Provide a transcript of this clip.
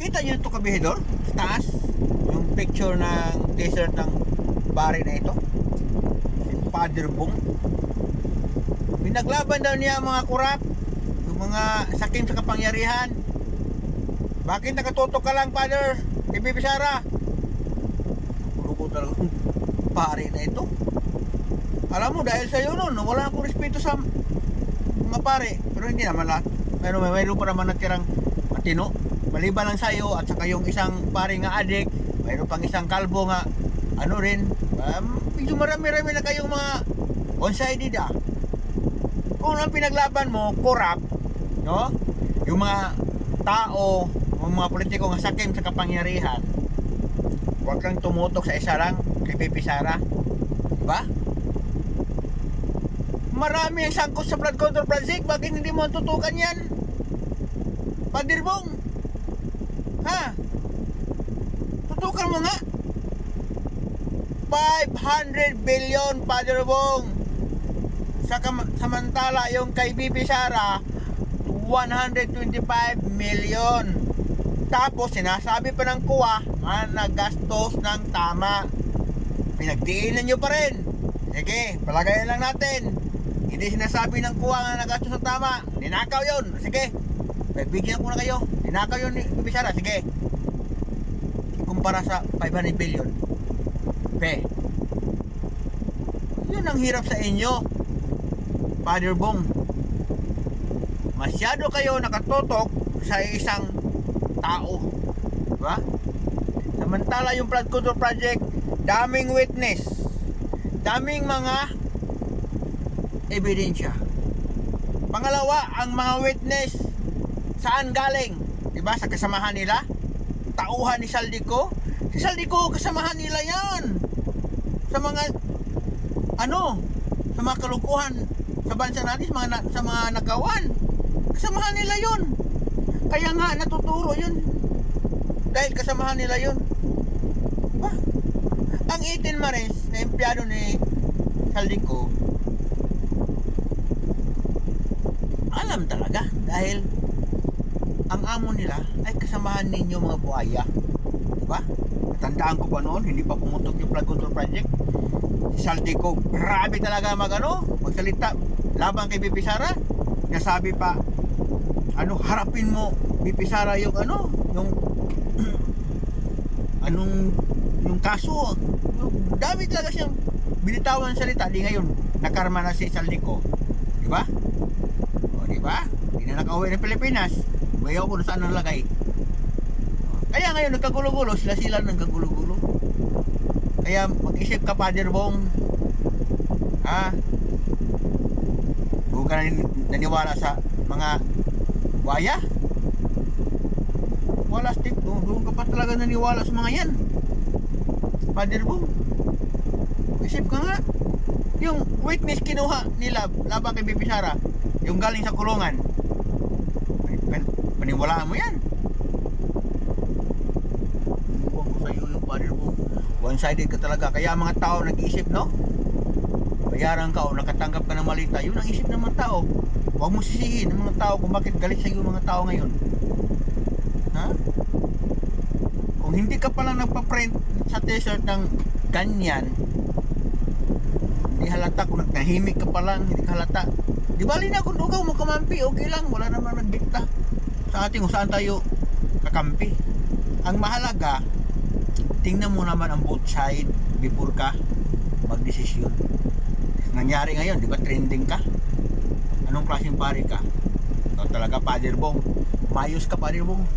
Kita nyo ito kabihidor? Sa taas. Yung picture ng t-shirt ng pare na ito. Si Father Bong. Pinaglaban daw niya ang mga kurap. Yung mga sakim sa kapangyarihan. Bakit nakatutok ka lang, Father? Kay Bibi Sara? Puro ko talagang pare na ito. Alam mo, dahil sa'yo nun, wala akong respeto sa mga pare. Pero hindi naman lahat. Mayroon pa naman natirang matino. Maliban lang sa'yo at saka yung isang pare nga adik, mayroon pang isang kalbo nga ano rin, medyo marami-rami na kayong mga one-sided Kung ang pinaglaban mo, corrupt, no? Yung mga tao, yung mga politiko nga sakim sa kapangyarihan, huwag kang tumutok sa isa lang, kay Bibi Sara. Diba? Marami ang sangkot sa flood control project, bakit hindi mo tutukan yan? Father Bong, ha? Tutukan mo nga. 500 billion, Father Bong. Samantala yung kay Bibi Sara 125 million. Tapos sinasabi pa ng kuwa na nagastos ng tama. Pinagdiinan nyo pa rin. Sige, palagayan lang natin. Hindi sinasabi ng kuwa na nagastos ng tama. Ninakaw yun. Sige, bigyan ko na kayo. Ninakaw yun ni Bibi Sara. Sige, kumpara sa 500 billion. Yun ang hirap sa inyo, Father Bong. Masyado kayo nakatotok sa isang tao, diba? Samantala yung flood control project, daming witness, daming mga ebidensya. Pangalawa, ang mga witness saan galing? Diba? Sa kasamahan nila, tauhan ni Saldico. Si Saldico, kasamahan nila yan sa mga sa mga kalukuhan sa bansa natin, sa mga nagawan. Kasamahan nila yun. Kaya nga natuturo yun dahil kasamahan nila yun. Ang 18 Maris na empleyado ni Saldico, alam talaga dahil ang amo nila ay kasamahan ninyo mga buhaya. Diba? Tandaan ko pa noon, hindi pa pumutok yung flood control project. Si Saldico, grabe talaga magsalita laban kay Bibi Sara. Nasabi pa, harapin mo Bibi Sara yung yung kaso. Dami talaga siyang binitawan ng salita. Di ngayon, nakarma na si Saldico. Diba? O diba? Hindi na nakauwi ng Pilipinas. Bayaw ko na saan nalagay. Kaya ngayon nagkagulo-gulo, sila nagkagulo-gulo. Kaya mag-isip ka, Father Bong. Huwag ka naniwala sa mga waya. Wala stick. Doon ka pa talaga naniwala sa mga yan, Father Bong. Isip ka nga. Yung witness kinuha nila laban kay Bibi Sara, yung galing sa kulungan, paniwalaan mo yan. One-sided ka talaga. Kaya mga tao nag-iisip, no? Bayaran ka o nakatanggap ka ng malita. Yun ang isip ng mga tao. Huwag mo sisihin ng mga tao kung bakit galit sa iyo mga tao ngayon. Ha? Kung hindi ka palang nagpa-print sa t-shirt ng ganyan, hindi halata. Kung nagtahimik ka palang, hindi ka halata. Di bali na kung ugaw mo kamampi, okay lang. Wala naman nagdikta sa ating kung saan tayo kakampi. Ang mahalaga, tingnan mo naman ang both side before ka magdesisyon. Nangyari ngayon, di ba trending ka? Anong klaseng pare ka? Ikaw talaga, Father Bong. Mayos ka, Father Bong.